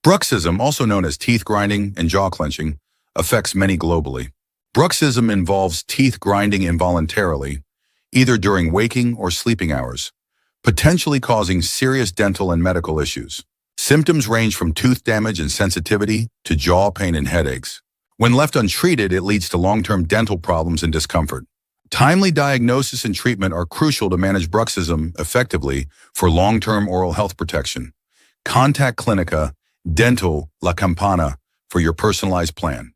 Bruxism, also known as teeth grinding and jaw clenching, affects many globally. Bruxism involves teeth grinding involuntarily, either during waking or sleeping hours, potentially causing serious dental and medical issues. Symptoms range from tooth damage and sensitivity to jaw pain and headaches. When left untreated, it leads to long-term dental problems and discomfort. Timely diagnosis and treatment are crucial to manage bruxism effectively for long-term oral health protection. Contact Clinica Dental La Campana for your personalized plan.